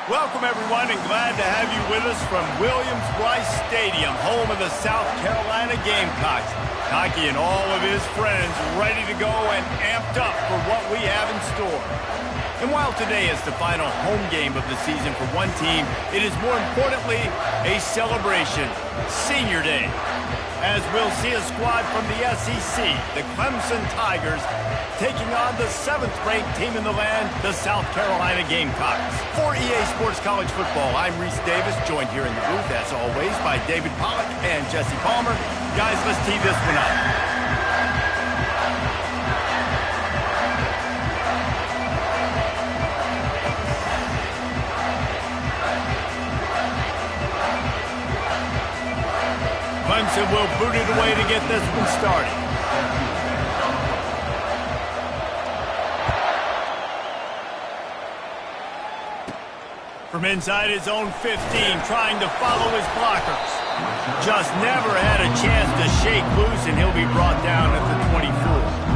Welcome, everyone, and glad to have you with us from Williams-Brice Stadium, home of the South Carolina Gamecocks. Cocky and all of his friends ready to go and amped up for what we have in store. And while today is the final home game of the season for one team, it is more importantly a celebration, Senior Day. As we'll see a squad from the SEC, the Clemson Tigers, taking on the 7th-ranked team in the land, the South Carolina Gamecocks. For EA Sports College Football, I'm Reese Davis, joined here in the booth, as always, by David Pollack and Jesse Palmer. Guys, let's tee this one up. Clemson will boot it away to get this one started. From inside his own 15, trying to follow his blockers. Just never had a chance to shake loose, and he'll be brought down at the 24.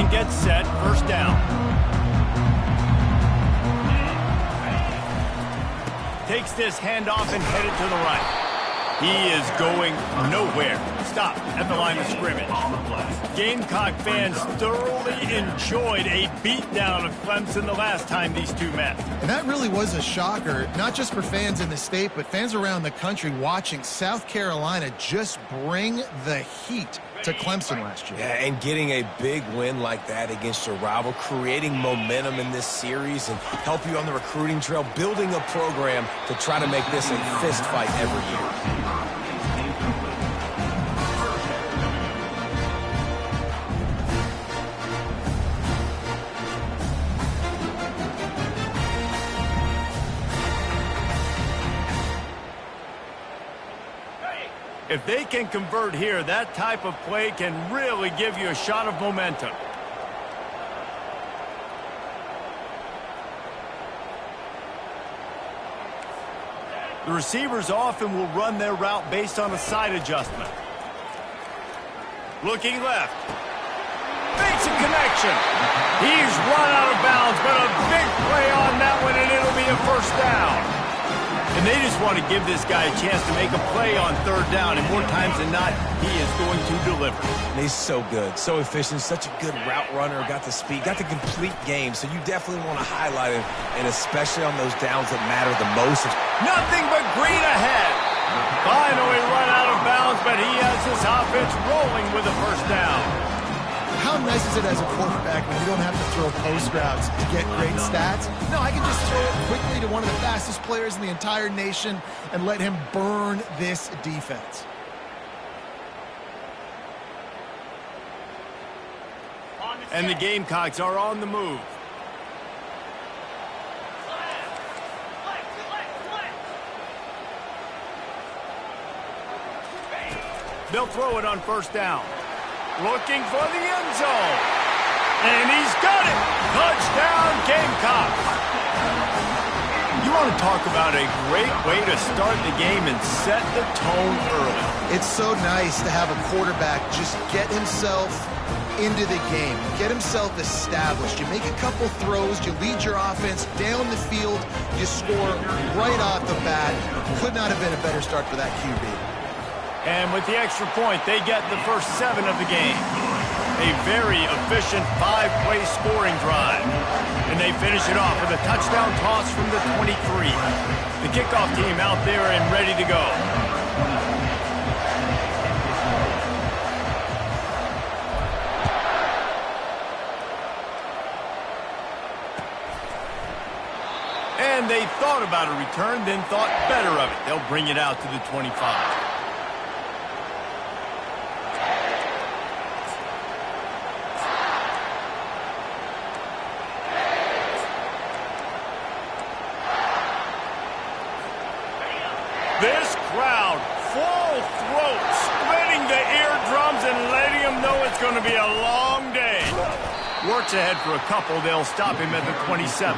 Gets set, first down. Takes this handoff and headed to the right. He is going nowhere. Stop at the line of scrimmage. Gamecock fans thoroughly enjoyed a beatdown of Clemson the last time these two met. And that really was a shocker, not just for fans in the state, but fans around the country watching South Carolina just bring the heat to Clemson last year. Yeah, and getting a big win like that against your rival, creating momentum in this series and help you on the recruiting trail, building a program to try to make this a fist fight every year. If they can convert here, that type of play can really give you a shot of momentum. The receivers often will run their route based on a side adjustment. Looking left. Makes a connection. He's run out of bounds, but a big play on that one, and it'll be a first down. And they just want to give this guy a chance to make a play on third down, and more times than not, he is going to deliver. And he's so good, so efficient, such a good route runner, got the speed, got the complete game, so you definitely want to highlight him, and especially on those downs that matter the most. Nothing but green ahead. Finally run out of bounds, but he has his offense rolling with a first down. How nice is it as a quarterback when you don't have to throw post routes to get great stats? No, I can just throw it quickly to one of the fastest players in the entire nation and let him burn this defense. And the Gamecocks are on the move. They'll throw it on first down. Looking for the end zone. And he's got it. Touchdown, Gamecocks. You want to talk about a great way to start the game and set the tone early. It's so nice to have a quarterback just get himself into the game, get himself established. You make a couple throws, you lead your offense down the field, you score right off the bat. Could not have been a better start for that QB. And with the extra point, they get the first 7 of the game. A very efficient 5-play scoring drive. And they finish it off with a touchdown toss from the 23. The kickoff team out there and ready to go. And they thought about a return, then thought better of it. They'll bring it out to the 25. This crowd, full throat, splitting the eardrums and letting them know it's going to be a long day. works ahead for a couple. They'll stop him at the 27.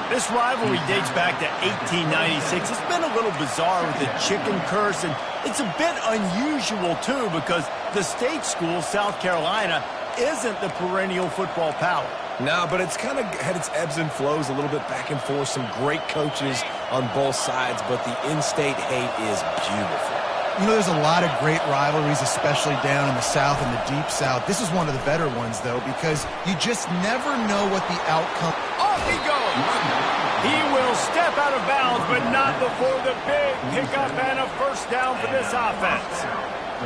This rivalry dates back to 1896. It's been a little bizarre with the chicken curse, and it's a bit unusual, too, because the state school, South Carolina, isn't the perennial football power. No, but it's kind of had its ebbs and flows, a little bit back and forth. Some great coaches on both sides, but the in-state hate is beautiful. You know, there's a lot of great rivalries, especially down in the South and the Deep South. This is one of the better ones, though, because you just never know what the outcome... Off he goes! He will step out of bounds, but not before the big pickup and a first down for this offense.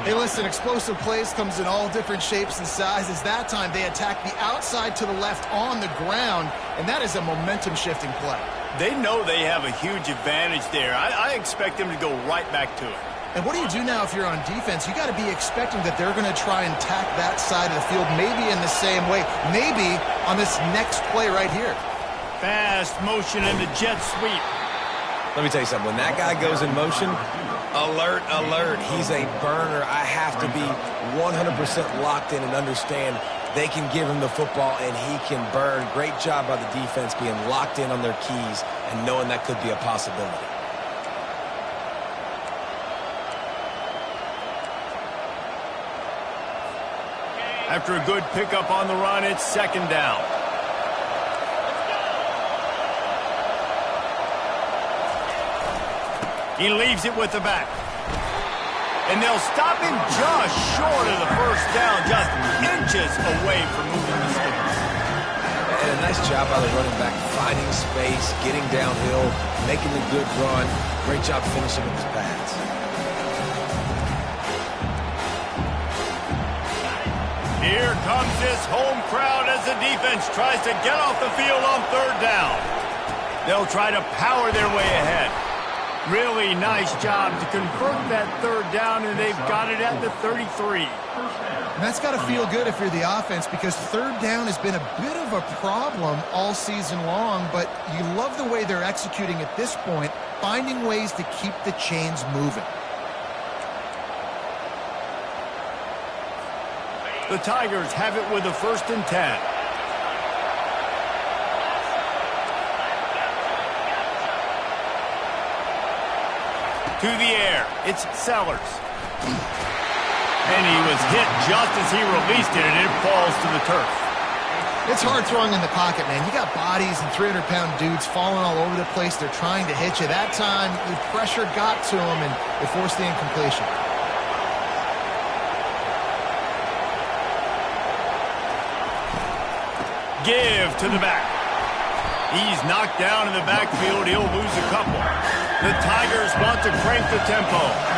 Hey, listen, explosive plays comes in all different shapes and sizes. That time, they attack the outside to the left on the ground, and that is a momentum-shifting play. They know they have a huge advantage there. I expect them to go right back to it. And what do you do now if you're on defense? You got to be expecting that they're going to try and tack that side of the field, maybe in the same way, maybe on this next play right here. Fast motion and the jet sweep. Let me tell you something. When that guy goes in motion, alert, alert. He's a burner. I have to be 100% locked in and understand they can give him the football and he can burn. Great job by the defense being locked in on their keys and knowing that could be a possibility. After a good pickup on the run, it's second down. He leaves it with the back. And they'll stop him just short of the first down, just inches away from moving the sticks. And a nice job by the running back, finding space, getting downhill, making a good run. Great job finishing with his pads. Here comes this home crowd as the defense tries to get off the field on third down. They'll try to power their way ahead. Really nice job to convert that third down, and they've got it at the 33. And that's got to feel good if you're the offense, because third down has been a bit of a problem all season long, but you love the way they're executing at this point, finding ways to keep the chains moving. The Tigers have it with a 1st and 10. To the air, it's Sellers. And he was hit just as he released it, and it falls to the turf. It's hard throwing in the pocket, man. You got bodies and 300-pound dudes falling all over the place. They're trying to hit you. That time, the pressure got to him, and it forced the incompletion. Give to the back. He's knocked down in the backfield. He'll lose a couple. The Tigers want to crank the tempo.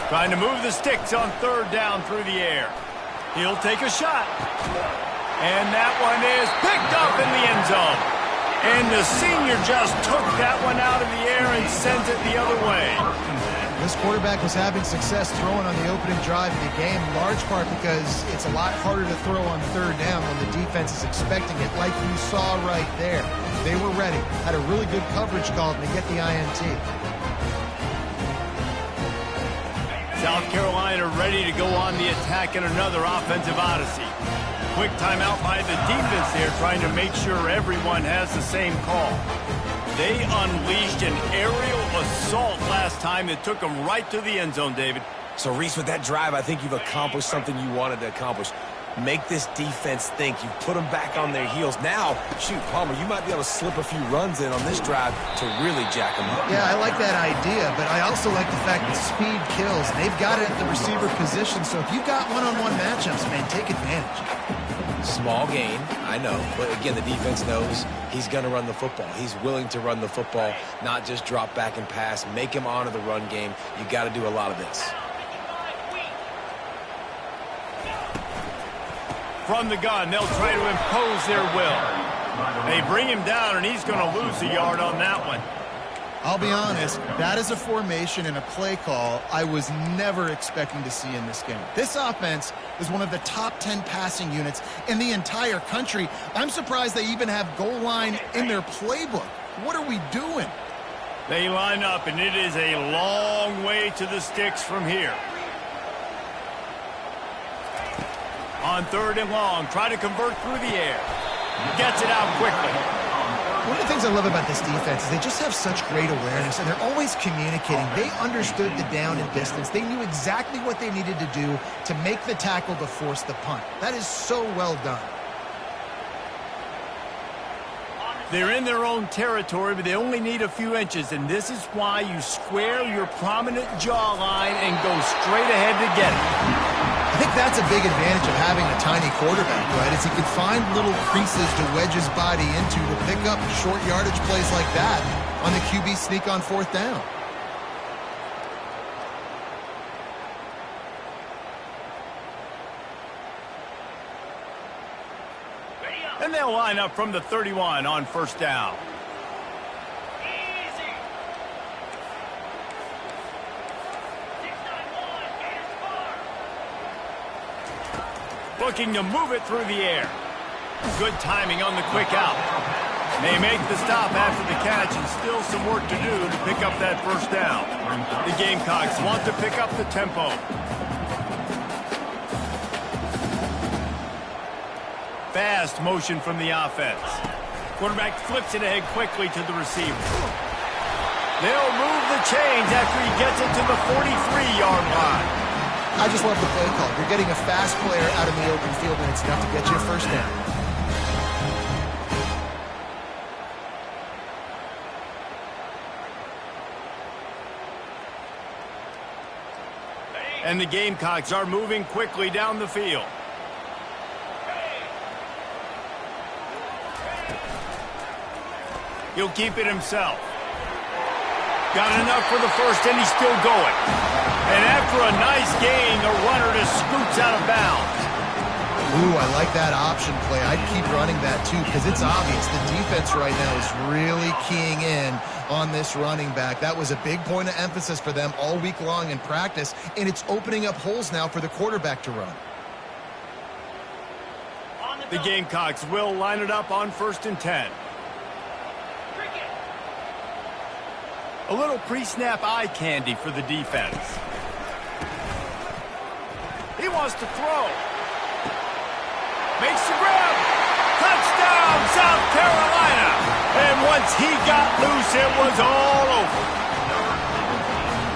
Trying to move the sticks on third down through the air. He'll take a shot. And that one is picked up in the end zone. And the senior just took that one out of the air and sent it the other way. This quarterback was having success throwing on the opening drive of the game, in large part because it's a lot harder to throw on third down when the defense is expecting it, like you saw right there. They were ready, had a really good coverage call, and they get the INT. South Carolina ready to go on the attack in another offensive odyssey. Quick timeout by the defense there, trying to make sure everyone has the same call. They unleashed an aerial assault last time that took them right to the end zone, David. So, Reese, with that drive, I think you've accomplished something you wanted to accomplish. Make this defense think. You've put them back on their heels. Now, shoot, Palmer, you might be able to slip a few runs in on this drive to really jack them up. Yeah, I like that idea, but I also like the fact that speed kills. They've got it at the receiver position, so if you've got one-on-one matchups, man, take advantage. Small gain, I know. But, again, the defense knows he's going to run the football. He's willing to run the football, not just drop back and pass. Make him honor the run game. You got to do a lot of this. From the gun, they'll try to impose their will. They bring him down, and he's going to lose a yard on that one. I'll be honest, that is a formation and a play call I was never expecting to see in this game. This offense is one of the top 10 passing units in the entire country. I'm surprised they even have goal line in their playbook. What are we doing? They line up, and it is a long way to the sticks from here. On 3rd and long, try to convert through the air. Gets it out quickly. One of the things I love about this defense is they just have such great awareness, and they're always communicating. They understood the down and distance. They knew exactly what they needed to do to make the tackle to force the punt. That is so well done. They're in their own territory, but they only need a few inches, and this is why you square your prominent jawline and go straight ahead to get it. I think that's a big advantage of having a tiny quarterback, right? Is he can find little creases to wedge his body into to pick up short yardage plays like that on the QB sneak on 4th down. And they'll line up from the 31 on 1st down. Looking to move it through the air. Good timing on the quick out. They make the stop after the catch, and still some work to do to pick up that 1st down. The Gamecocks want to pick up the tempo. Fast motion from the offense. Quarterback flips it ahead quickly to the receiver. They'll move the chains after he gets it to the 43-yard line. I just love the play call. You're getting a fast player out in the open field, and it's enough to get you a 1st down. And the Gamecocks are moving quickly down the field. He'll keep it himself. Got enough for the 1st, and he's still going. And after a nice gain, the runner just scoots out of bounds. Ooh, I like that option play. I'd keep running that too, because it's obvious the defense right now is really keying in on this running back. That was a big point of emphasis for them all week long in practice, and it's opening up holes now for the quarterback to run. The Gamecocks will line it up on 1st and 10. A little pre-snap eye candy for the defense. He wants to throw. Makes the grab. Touchdown, South Carolina. And once he got loose, it was all over.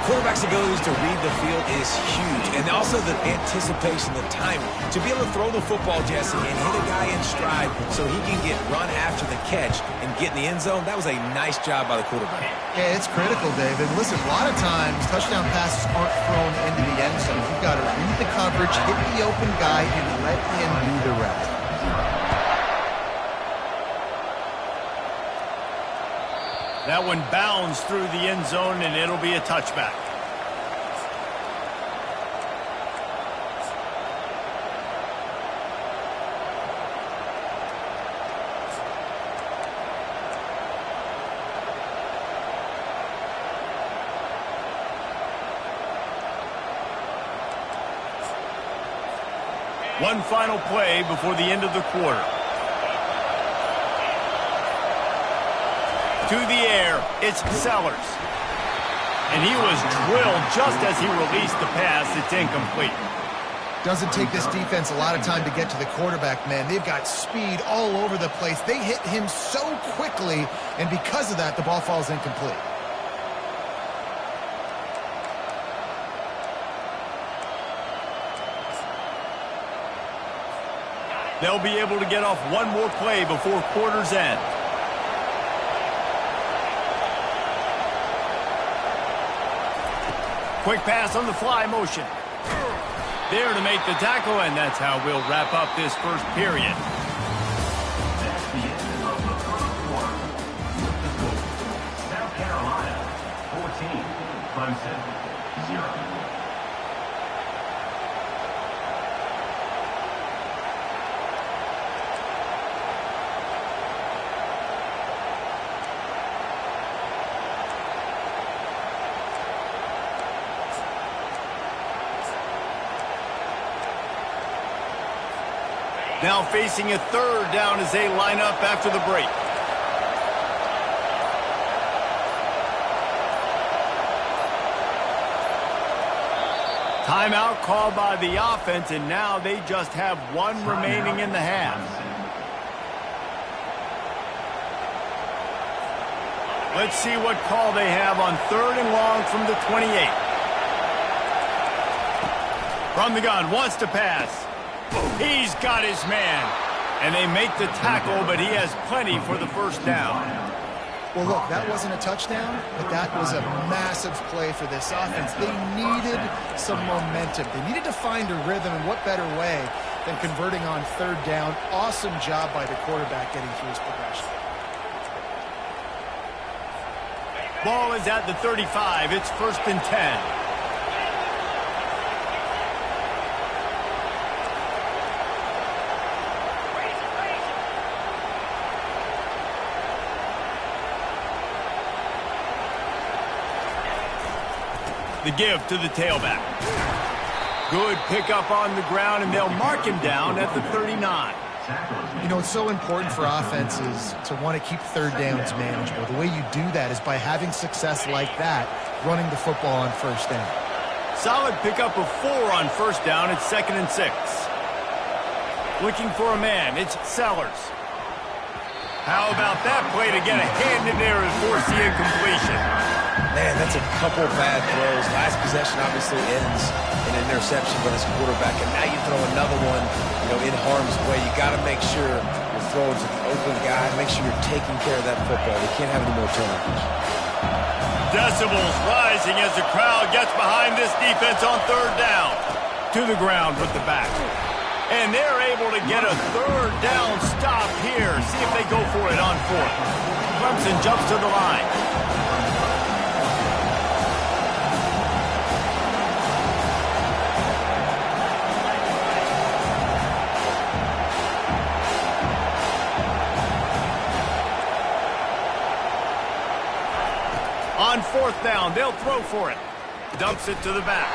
Quarterback's abilities to read the field is huge, and also the anticipation, the timing. To be able to throw the football, Jesse, and hit a guy in stride so he can get run after the catch and get in the end zone, that was a nice job by the quarterback. Yeah, it's critical, David. Listen, a lot of times touchdown passes aren't thrown into the end zone. You've got to read the coverage, hit the open guy, and let him do the rest. That one bounds through the end zone, and it'll be a touchback. One final play before the end of the quarter. To the air, it's Sellers. And he was drilled just as he released the pass. It's incomplete. Doesn't take this defense a lot of time to get to the quarterback, man. They've got speed all over the place. They hit him so quickly, and because of that, the ball falls incomplete. They'll be able to get off one more play before quarter's end. Quick pass on the fly motion. There to make the tackle, and that's how we'll wrap up this 1st period. That's the end of the 1st quarter. With the score, South Carolina 14, Clemson 0. Now facing a third down as they line up after the break. Timeout called by the offense, and now they just have one remaining in the half. Let's see what call they have on 3rd and long from the 28. From the gun, wants to pass. He's got his man. And they make the tackle, but he has plenty for the first down. Well, look, that wasn't a touchdown, but that was a massive play for this offense. They needed some momentum. They needed to find a rhythm, and what better way than converting on 3rd down. Awesome job by the quarterback getting through his progression. Ball is at the 35. It's 1st and 10. The give to the tailback. Good pickup on the ground, and they'll mark him down at the 39. You know, it's so important for offenses to want to keep 3rd downs manageable. The way you do that is by having success like that, running the football on 1st down. Solid pickup of 4 on 1st down. It's 2nd and 6. Looking for a man. It's Sellers. How about that play to get a hand in there and force the incompletion? Man, that's a couple bad throws. Last possession obviously ends in an interception by this quarterback, and now you throw another one, in harm's way. You got to make sure you're throwing to the open guy. Make sure you're taking care of that football. You can't have any more turnovers. Decibels rising as the crowd gets behind this defense on 3rd down. To the ground with the back. And they're able to get a 3rd down stop here. See if they go for it on 4th. Clemson jumps to the line. On 4th down, they'll throw for it. Dumps it to the back.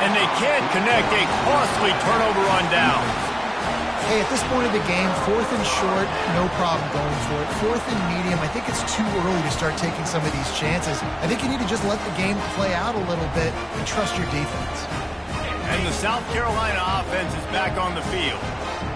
And they can't connect. A costly turnover on downs. Hey, at this point of the game, 4th and short, no problem going for it. 4th and medium, I think it's too early to start taking some of these chances. I think you need to just let the game play out a little bit and trust your defense. And the South Carolina offense is back on the field.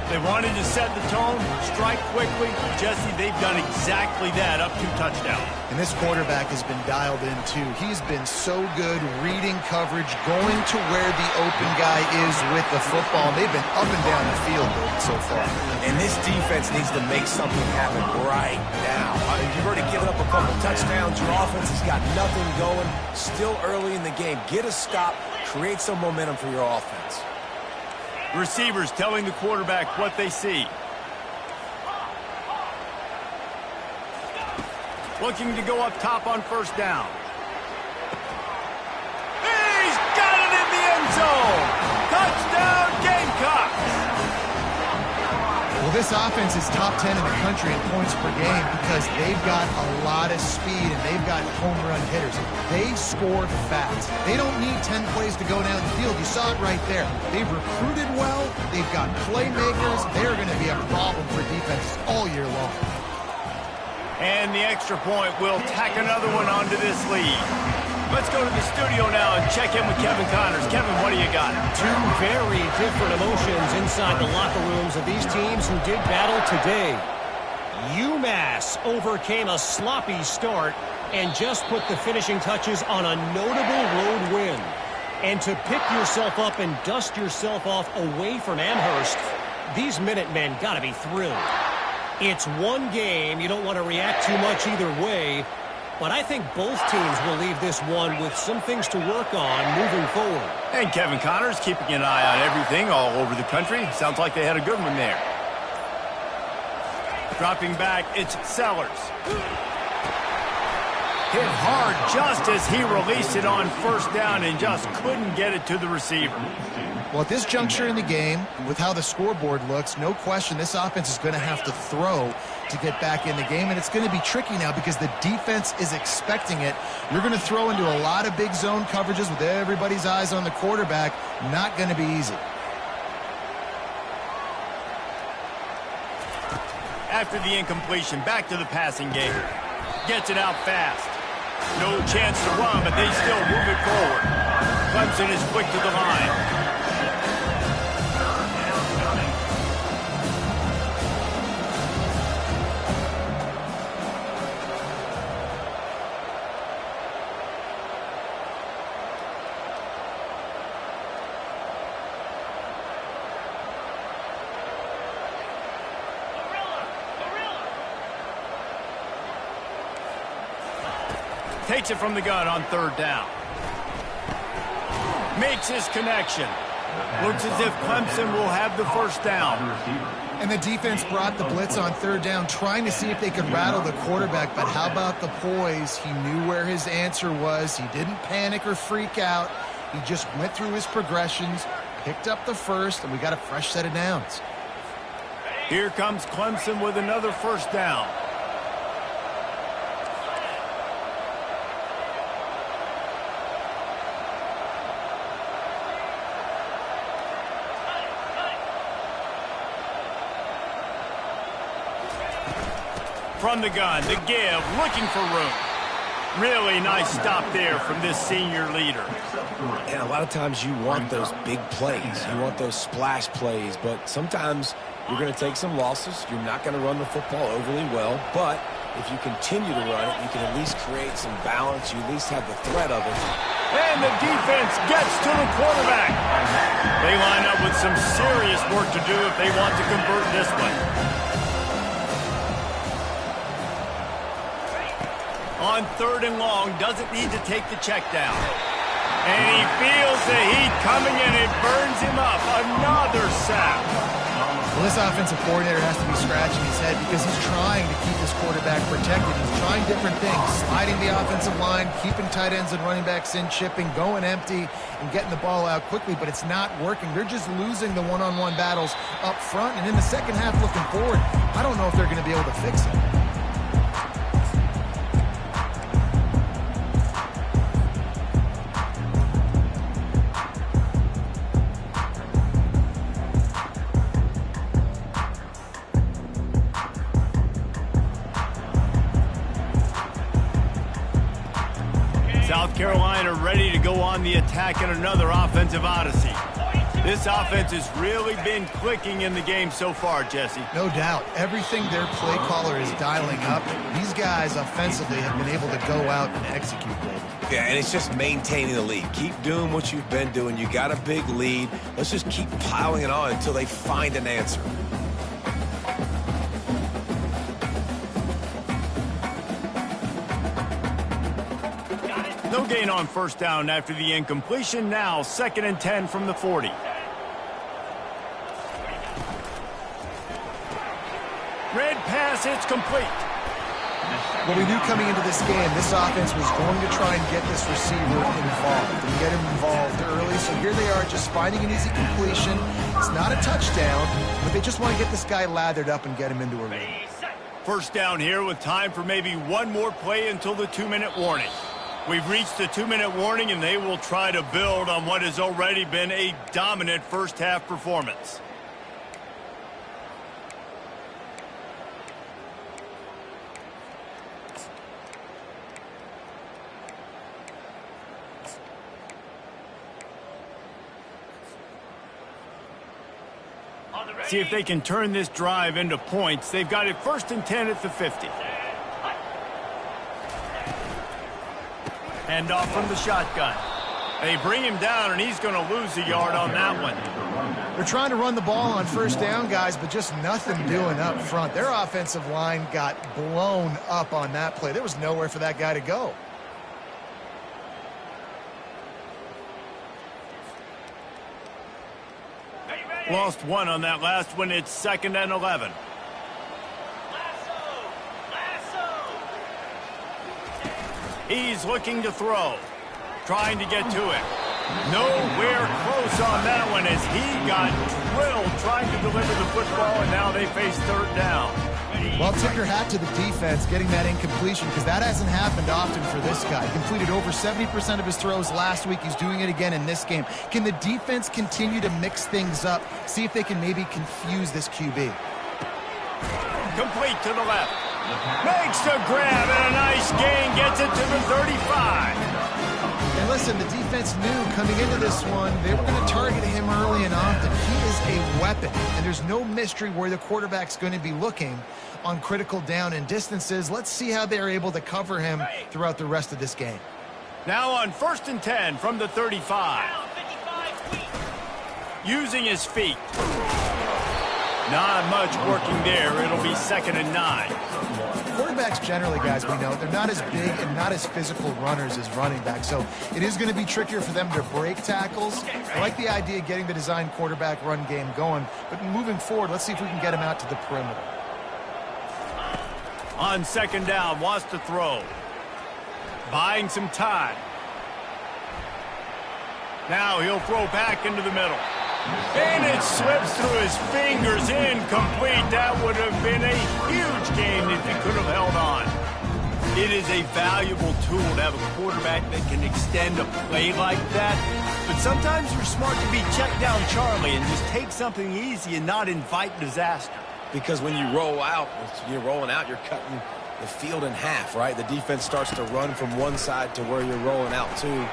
They wanted to set the tone, strike quickly. Jesse, they've done exactly that, up 2 touchdowns. And this quarterback has been dialed in, too. He's been so good reading coverage, going to where the open guy is with the football. They've been up and down the field so far. And this defense needs to make something happen right now. You've already given up a couple touchdowns. Your offense has got nothing going. Still early in the game. Get a stop. Create some momentum for your offense. Receivers telling the quarterback what they see. Looking to go up top on 1st down. He's got it in the end zone. Touchdown, Gamecocks. Well, this offense is top 10 in the country in points per game because they've got a lot of speed and they've got home run hitters. They score fast. They don't need 10 plays to go down the field. You saw it right there. They've recruited well. They've got playmakers. They're going to be a problem for defenses all year long. And the extra point will tack another one onto this lead. Let's go to the studio now and check in with Kevin Connors. Kevin, what do you got? 2 very different emotions inside the locker rooms of these teams who did battle today. UMass overcame a sloppy start and just put the finishing touches on a notable road win. And to pick yourself up and dust yourself off away from Amherst, these Minutemen got to be thrilled. It's one game. You don't want to react too much either way. But I think both teams will leave this one with some things to work on moving forward. And Kevin Connors keeping an eye on everything all over the country. Sounds like they had a good one there. Dropping back, it's Sellers. Hit hard just as he released it on 1st down and just couldn't get it to the receiver. Well, at this juncture in the game, with how the scoreboard looks, no question this offense is going to have to throw to get back in the game, and it's going to be tricky now because the defense is expecting it. You're going to throw into a lot of big zone coverages with everybody's eyes on the quarterback. Not going to be easy. After the incompletion, back to the passing game. Gets it out fast. No chance to run, but they still move it forward. Clemson is quick to the line. Takes it from the gun on third down. Makes his connection. Looks as if Clemson will have the first down. And the defense brought the blitz on third down, trying to see if they could rattle the quarterback. But how about the poise? He knew where his answer was. He didn't panic or freak out. He just went through his progressions, picked up the first, and we got a fresh set of downs. Here comes Clemson with another first down. From the gun, the give, looking for room. Really nice stop there from this senior leader. And a lot of times you want those big plays. You want those splash plays. But sometimes you're going to take some losses. You're not going to run the football overly well. But if you continue to run it, you can at least create some balance. You at least have the threat of it. And the defense gets to the quarterback. They line up with some serious work to do if they want to convert this one. On third and long, doesn't need to take the check down. And he feels the heat coming and it burns him up. Another sack. Well, this offensive coordinator has to be scratching his head because he's trying to keep his quarterback protected. He's trying different things, sliding the offensive line, keeping tight ends and running backs in, chipping, going empty, and getting the ball out quickly, but it's not working. They're just losing the one-on-one battles up front, and in the second half looking forward, I don't know if they're going to be able to fix it. South Carolina ready to go on the attack in another offensive odyssey. This offense has really been clicking in the game so far, Jesse. No doubt. Everything their play caller is dialing up, these guys offensively have been able to go out and execute lately. Yeah, and it's just maintaining the lead. Keep doing what you've been doing. You got a big lead. Let's just keep piling it on until they find an answer. No gain on first down after the incompletion. Now 2nd and 10 from the 40. Red pass, it's complete. Well, we knew coming into this game, this offense was going to try and get this receiver involved and get him involved early. So here they are just finding an easy completion. It's not a touchdown, but they just want to get this guy lathered up and get him into a rhythm. First down here with time for maybe one more play until the 2-minute warning. We've reached the 2-minute warning, and they will try to build on what has already been a dominant first-half performance. See if they can turn this drive into points. They've got it 1st and 10 at the 50. Hand off from the shotgun. They bring him down, and he's going to lose a yard on that one. They're trying to run the ball on first down, guys, but just nothing doing up front. Their offensive line got blown up on that play. There was nowhere for that guy to go. Lost one on that last one. It's 2nd and 11. He's looking to throw. Trying to get to it. Nowhere close on that one as he got drilled trying to deliver the football, and now they face 3rd down. Well, tip your hat to the defense getting that incompletion because that hasn't happened often for this guy. He completed over 70% of his throws last week. He's doing it again in this game. Can the defense continue to mix things up, see if they can maybe confuse this QB? Complete to the left. Makes the grab and a nice gain. Gets it to the 35. And listen, the defense knew coming into this one, they were going to target him early and often. He is a weapon, and there's no mystery where the quarterback's going to be looking on critical down and distances. Let's see how they're able to cover him throughout the rest of this game. Now on 1st and 10 from the 35. Using his feet. Not much working there. It'll be 2nd and 9. Quarterbacks generally, guys, we know, they're not as big and not as physical runners as running backs, so it is going to be trickier for them to break tackles. I like the idea of getting the design quarterback run game going, but moving forward, let's see if we can get him out to the perimeter. On 2nd down, wants to throw. Buying some time. Now he'll throw back into the middle. And it slips through his fingers, incomplete. That would have been a huge gain if he could have held on. It is a valuable tool to have a quarterback that can extend a play like that. But sometimes you're smart to be check down Charlie and just take something easy and not invite disaster. Because when you roll out, you're rolling out, you're cutting the field in half, right? The defense starts to run from one side to where you're rolling out to.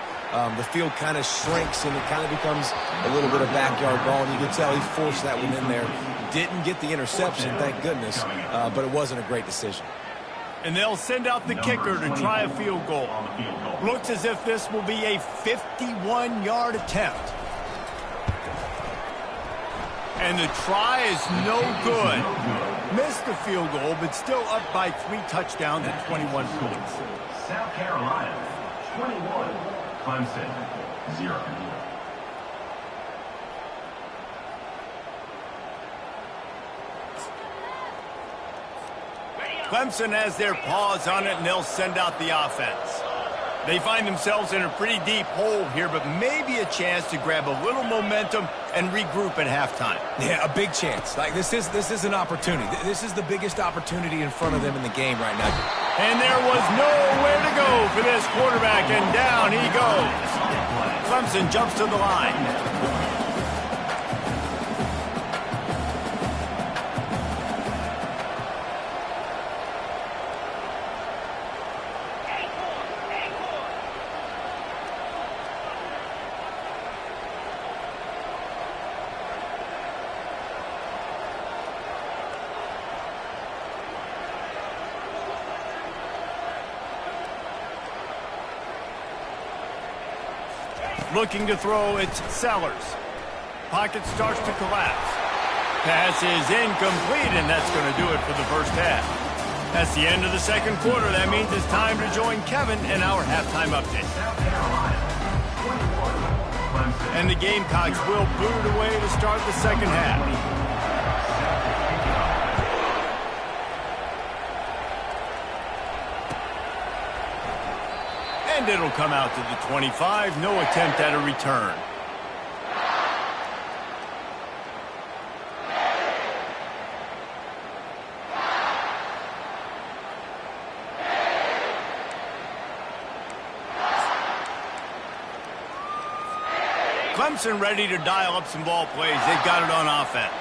The field kind of shrinks, and it kind of becomes a little bit of backyard ball, and you can tell he forced that one in there. Didn't get the interception, thank goodness, but it wasn't a great decision. And they'll send out the kicker to try a field goal. Looks as if this will be a 51-yard attempt. And the try is no good. Missed the field goal, but still up by 3 touchdowns and 21 points. South Carolina, 21. Clemson, 0. Clemson has their paws on it, and they'll send out the offense. They find themselves in a pretty deep hole here, but maybe a chance to grab a little momentum and regroup at halftime. Yeah, a big chance. Like this is an opportunity. This is the biggest opportunity in front of them in the game right now. And there was nowhere to go for this quarterback, and down he goes. Clemson jumps to the line. Looking to throw, it's Sellers. Pocket starts to collapse. Pass is incomplete, and that's going to do it for the first half. That's the end of the second quarter. That means it's time to join Kevin in our halftime update. And the Gamecocks will boot it away to start the second half. And it'll come out to the 25. No attempt at a return. Clemson ready to dial up some ball plays. They've got it on offense.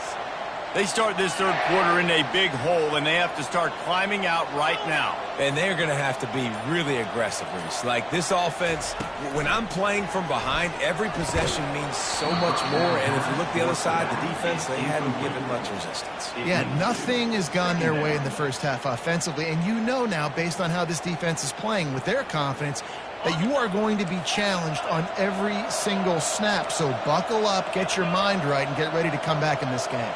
They start this third quarter in a big hole, and they have to start climbing out right now. And they're going to have to be really aggressive, Reese. Like this offense, when I'm playing from behind, every possession means so much more. And if you look the other side, the defense, they haven't given much resistance. Yeah, nothing has gone their way in the first half offensively. And you know now, based on how this defense is playing with their confidence, that you are going to be challenged on every single snap. So buckle up, get your mind right, and get ready to come back in this game.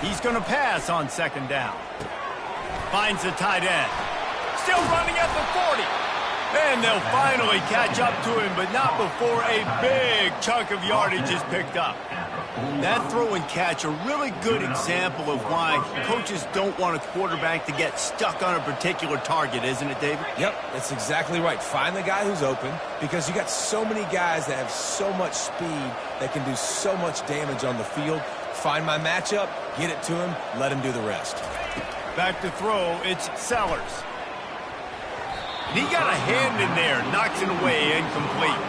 He's going to pass on second down. Finds the tight end. Still running at the 40. And they'll finally catch up to him, but not before a big chunk of yardage is picked up. That throw and catch, a really good example of why coaches don't want a quarterback to get stuck on a particular target, isn't it, David? Yep, that's exactly right. Find the guy who's open, because you got so many guys that have so much speed that can do so much damage on the field. Find my matchup, get it to him, let him do the rest. Back to throw, it's Sellers. He got a hand in there, knocks it away, incomplete.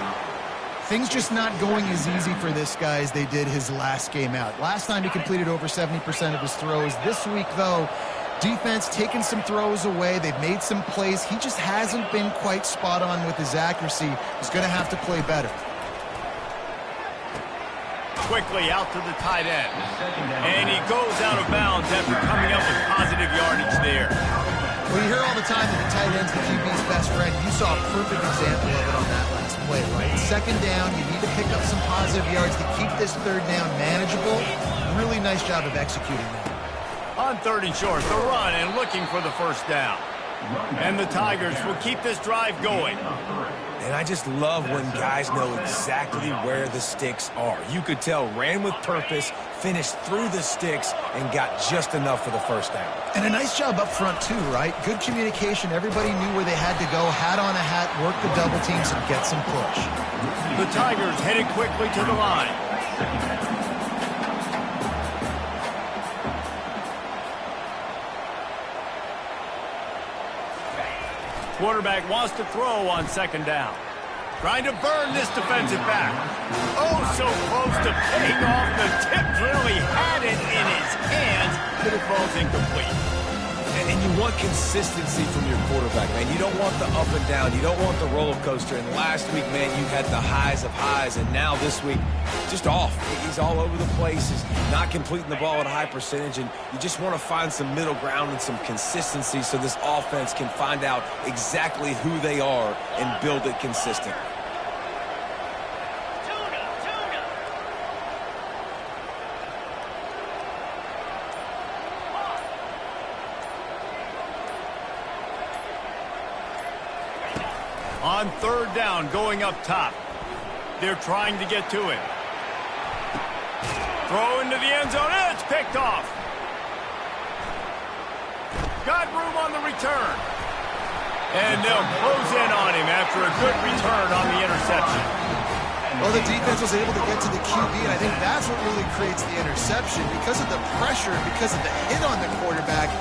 Things just not going as easy for this guy as they did his last game out. Last time he completed over 70% of his throws. This week, though, defense taking some throws away. They've made some plays. He just hasn't been quite spot on with his accuracy. He's going to have to play better. Quickly out to the tight end. And he goes out of bounds after coming up with positive yardage there. Well, you hear all the time that the tight end's the QB's best friend. You saw a perfect example of it on that last play, right? Second down, you need to pick up some positive yards to keep this third down manageable. Really nice job of executing that. On 3rd and short, the run and looking for the first down. And the Tigers will keep this drive going. And I just love when guys know exactly where the sticks are. You could tell ran with purpose, finished through the sticks, and got just enough for the first down. And a nice job up front, too, right? Good communication. Everybody knew where they had to go, hat on a hat, work the double teams, and get some push. The Tigers headed quickly to the line. Quarterback wants to throw on 2nd down. Trying to burn this defensive back. Oh, so close to paying off. The tip drill. He had it in his hands, but it falls incomplete. And you want consistency from your quarterback, man. You don't want the up and down. You don't want the roller coaster. And last week, man, you had the highs of highs. And now this week, just off. He's all over the place. He's not completing the ball at a high percentage. And you just want to find some middle ground and some consistency so this offense can find out exactly who they are and build it consistent. On 3rd down, going up top. They're trying to get to him. Throw into the end zone. It's picked off. Got room on the return. And they'll close in on him after a good return on the interception. Well, the defense was able to get to the QB, and I think that's what really creates the interception. Because of the pressure, because of the hit on the quarterback,